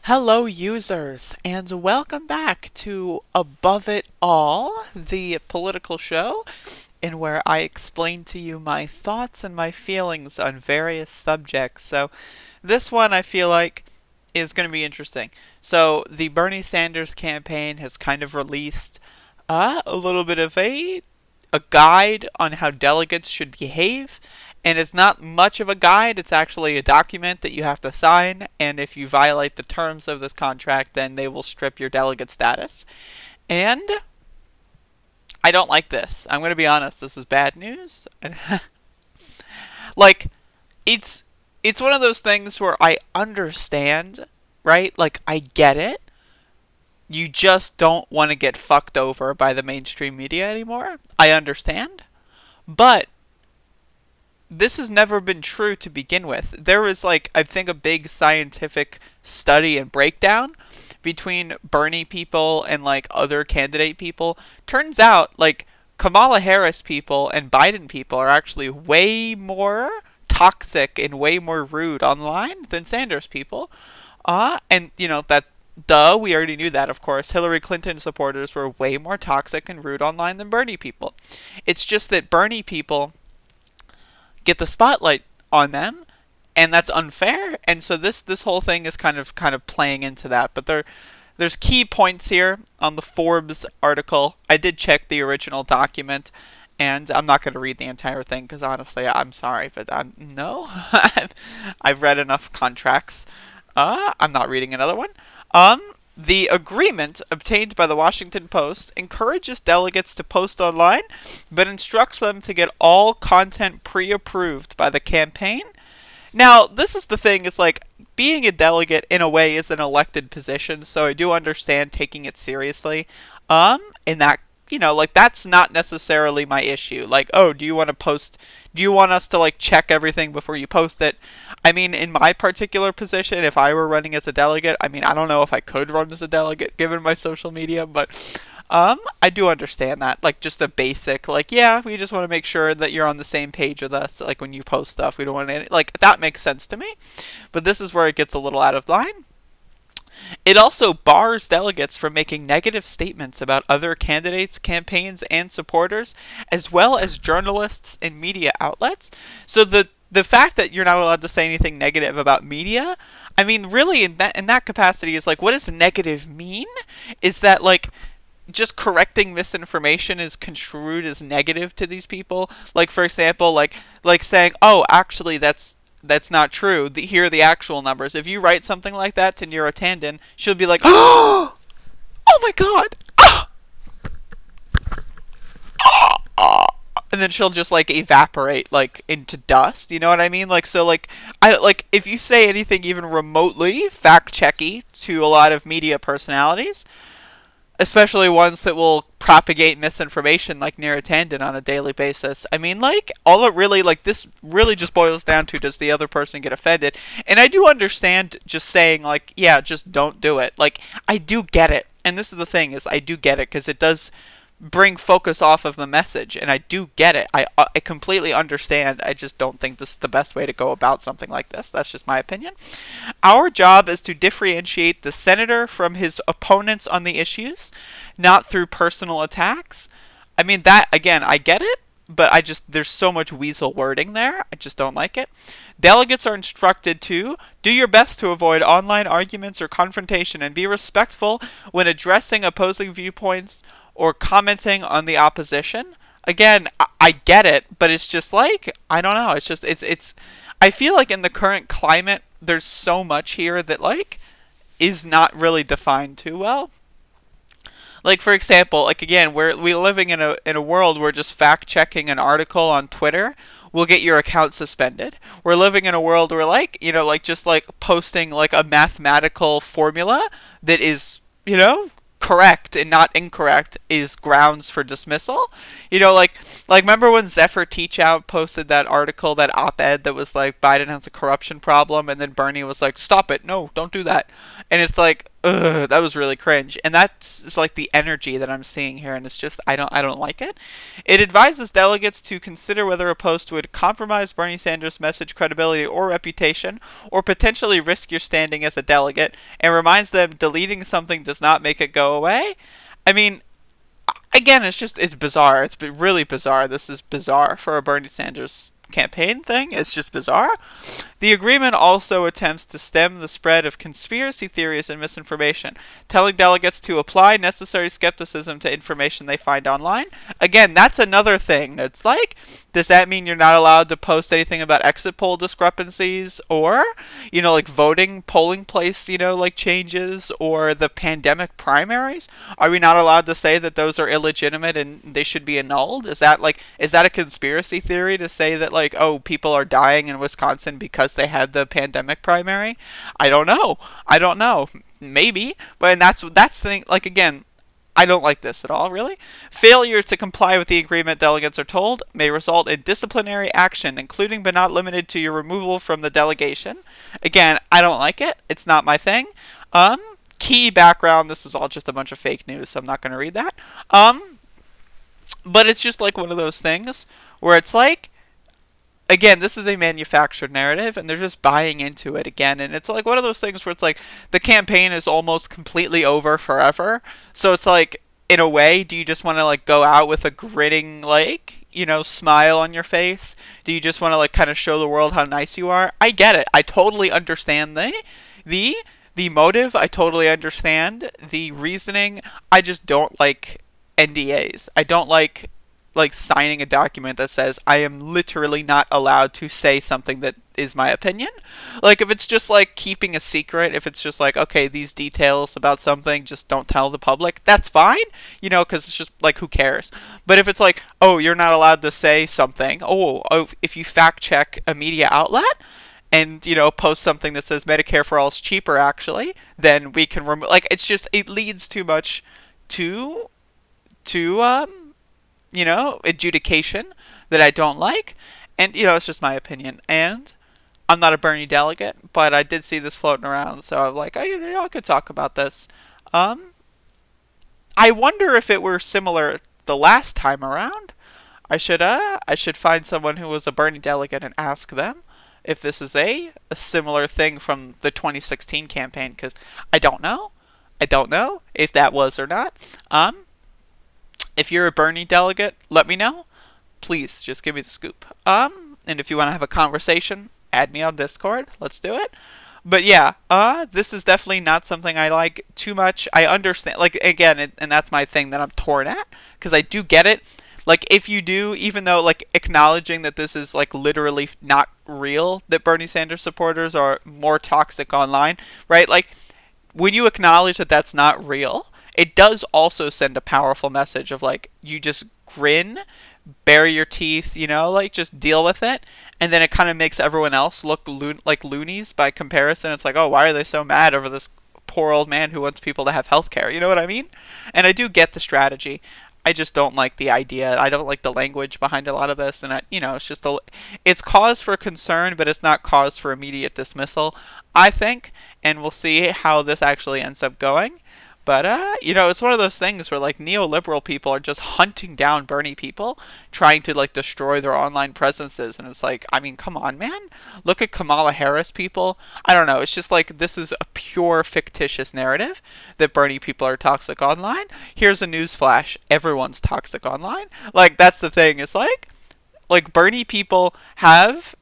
Hello, users, and welcome back to Above It All, the political show, in where I explain to you my thoughts and my feelings on various subjects. So, this one I feel like is going to be interesting. So, the Bernie Sanders campaign has kind of released a little bit of a guide on how delegates should behave. And it's not much of a guide, it's actually a document that you have to sign. And if you violate the terms of this contract, then they will strip your delegate status. And I don't like this. I'm going to be honest, this is bad news. like, it's it's one of those things where I understand, right? Like, I get it. You just don't want to get fucked over by the mainstream media anymore. I understand. But this has never been true to begin with. There was, like, I think a big scientific study and breakdown between Bernie people and, like, other candidate people. Turns out, like, Kamala Harris people and Biden people are actually way more toxic and way more rude online than Sanders people. And, that, duh, we already knew that, of course. Hillary Clinton supporters were way more toxic and rude online than Bernie people. It's just that Bernie people get the spotlight on them, and that's unfair. And so this whole thing is kind of playing into that. But there's key points here on the Forbes article. I did check the original document, and I'm not going to read the entire thing because honestly, I'm sorry, but no, I've read enough contracts. I'm not reading another one. The agreement obtained by the Washington Post encourages delegates to post online, but instructs them to get all content pre-approved by the campaign. Now, this is the thing, is like, being a delegate in a way is an elected position, so I do understand taking it seriously. In that, like, that's not necessarily my issue. Like, oh, do you want to post, do you want us to, like, check everything before you post it? I mean, in my particular position, if I were running as a delegate, I mean, I don't know if I could run as a delegate given my social media, but I do understand that. Like, just a basic, like, yeah, we just want to make sure that you're on the same page with us. Like, when you post stuff, we don't want any, like, that makes sense to me. But this is where it gets a little out of line. It also bars delegates from making negative statements about other candidates, campaigns, and supporters, as well as journalists and media outlets. So the fact that you're not allowed to say anything negative about media, I mean, really, in that capacity, is like, what does negative mean? Is that, like, just correcting misinformation is construed as negative to these people? Like, for example, like saying, oh, actually, that's not true. Here are the actual numbers. If you write something like that to Nira Tandon, she'll be like, oh my god, and then she'll just, like, evaporate, like, into dust. You know what I mean? Like, so, like, if you say anything even remotely fact checky to a lot of media personalities, especially ones that will propagate misinformation like Nira Tandon on a daily basis. I mean, like, all it really, like, this really just boils down to, does the other person get offended? And I do understand just saying, like, yeah, just don't do it. Like, I do get it. And this is the thing, is I do get it, because it does bring focus off of the message, and I do get it. I completely understand. I just don't think this is the best way to go about something like this. That's just my opinion. Our job is to differentiate the senator from his opponents on the issues, not through personal attacks. I mean, that, again, I get it, but there's so much weasel wording there. I just don't like it. Delegates are instructed to do your best to avoid online arguments or confrontation and be respectful when addressing opposing viewpoints or commenting on the opposition. Again, I get it, but it's just like, I don't know. It's just, I feel like in the current climate, there's so much here that, like, is not really defined too well. Like, for example, like, again, we're living in a world where just fact checking an article on Twitter will get your account suspended. We're living in a world where, like, like, just, like, posting, like, a mathematical formula that is, correct and not incorrect is grounds for dismissal. Like remember when Zephyr Teachout posted that article, that op-ed that was like, Biden has a corruption problem, and then Bernie was like, stop it, no, don't do that. And it's like, ugh, that was really cringe. And that's it's like the energy that I'm seeing here, and it's just I don't like it. It advises delegates to consider whether a post would compromise Bernie Sanders' message credibility or reputation, or potentially risk your standing as a delegate, and reminds them deleting something does not make it go away. I mean, again, it's bizarre. It's really bizarre. This is bizarre for a Bernie Sanders campaign thing. It's just bizarre. The agreement also attempts to stem the spread of conspiracy theories and misinformation, telling delegates to apply necessary skepticism to information they find online. Again, that's another thing. It's like, does that mean you're not allowed to post anything about exit poll discrepancies or, like voting polling place, like changes or the pandemic primaries? Are we not allowed to say that those are illegitimate and they should be annulled? Is that a conspiracy theory to say that oh, people are dying in Wisconsin because they had the pandemic primary? I don't know. Maybe, but that's the thing. Again, I don't like this at all, really. Failure to comply with the agreement, delegates are told, may result in disciplinary action, including but not limited to your removal from the delegation. Again, I don't like it. It's not my thing. Key background, this is all just a bunch of fake news, so I'm not going to read that. But it's just one of those things where it's again, this is a manufactured narrative, and they're just buying into it again. And it's one of those things where it's the campaign is almost completely over forever. So it's in a way, do you just want to go out with a grinning smile on your face? Do you just want to kind of show the world how nice you are? I get it. I totally understand the motive. I totally understand the reasoning. I just don't like NDAs. I don't like signing a document that says I am literally not allowed to say something that is my opinion. If it's just keeping a secret, if it's just okay, these details about something just don't tell the public, that's fine, because it's just who cares. But if it's oh, you're not allowed to say something, oh, if you fact check a media outlet and post something that says Medicare for all is cheaper actually, then we can remove. It's just, it leads too much to adjudication that I don't like. And, it's just my opinion. And I'm not a Bernie delegate, but I did see this floating around, so I'm I could talk about this. I wonder if it were similar the last time around. I should find someone who was a Bernie delegate and ask them if this is a similar thing from the 2016 campaign, because I don't know. I don't know if that was or not. If you're a Bernie delegate, let me know. Please, just give me the scoop. And if you want to have a conversation, add me on Discord. Let's do it. But yeah, this is definitely not something I like too much. I understand, again, and that's my thing that I'm torn at, because I do get it. If you do, even though, acknowledging that this is, literally not real, that Bernie Sanders supporters are more toxic online, right? When you acknowledge that that's not real, it does also send a powerful message of you just grin, bury your teeth, just deal with it, and then it kind of makes everyone else look like loonies by comparison. It's oh, why are they so mad over this poor old man who wants people to have health care? You know what I mean? And I do get the strategy. I just don't like the idea. I don't like the language behind a lot of this, and it's just it's cause for concern, but it's not cause for immediate dismissal, I think. And we'll see how this actually ends up going. But, it's one of those things where, neoliberal people are just hunting down Bernie people, trying to, destroy their online presences. And it's I mean, come on, man. Look at Kamala Harris people. I don't know. It's just this is a pure fictitious narrative that Bernie people are toxic online. Here's a news flash. Everyone's toxic online. That's the thing. It's Bernie people have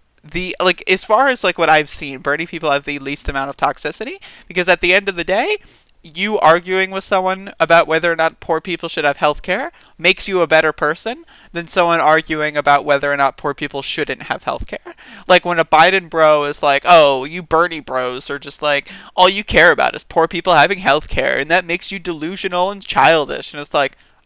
as far as, what I've seen, Bernie people have the least amount of toxicity. Because at the end of the day, you arguing with someone about whether or not poor people should have health care makes you a better person than someone arguing about whether or not poor people shouldn't have health care. When a Biden bro is oh, you Bernie bros are just all you care about is poor people having health care, and that makes you delusional and childish. And it's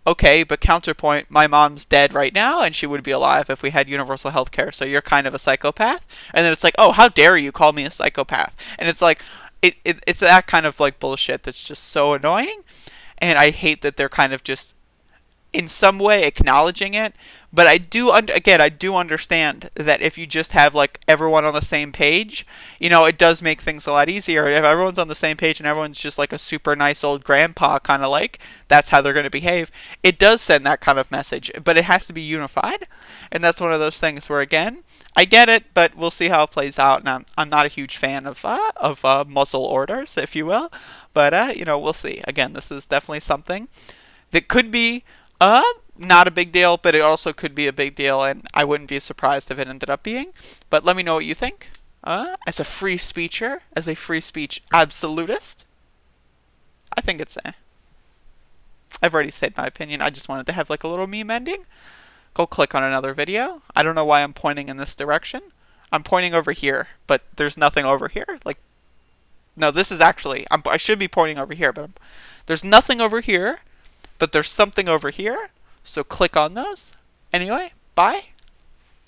okay, but counterpoint, my mom's dead right now, and she would be alive if we had universal health care, so you're kind of a psychopath. And then it's oh, how dare you call me a psychopath? And it's it's that kind of bullshit that's just so annoying, and I hate that they're kind of just in some way acknowledging it, But again, I do understand that if you just have like everyone on the same page, it does make things a lot easier. If everyone's on the same page and everyone's just like a super nice old grandpa kind of like, that's how they're going to behave. It does send that kind of message, but it has to be unified. And that's one of those things where, again, I get it, but we'll see how it plays out. And I'm not a huge fan of muzzle orders, if you will. But, we'll see. Again, this is definitely something that could be not a big deal, but it also could be a big deal, and I wouldn't be surprised if it ended up being. But let me know what you think. As a free speecher, as a free speech absolutist, I think it's I've already said my opinion. I just wanted to have like a little meme ending. Go click on another video. I don't know why I'm pointing in this direction. I'm pointing over here, but there's nothing over here. Like, no, this is actually, I should be pointing over here, but there's nothing over here, but there's something over here. So click on those. Anyway, bye.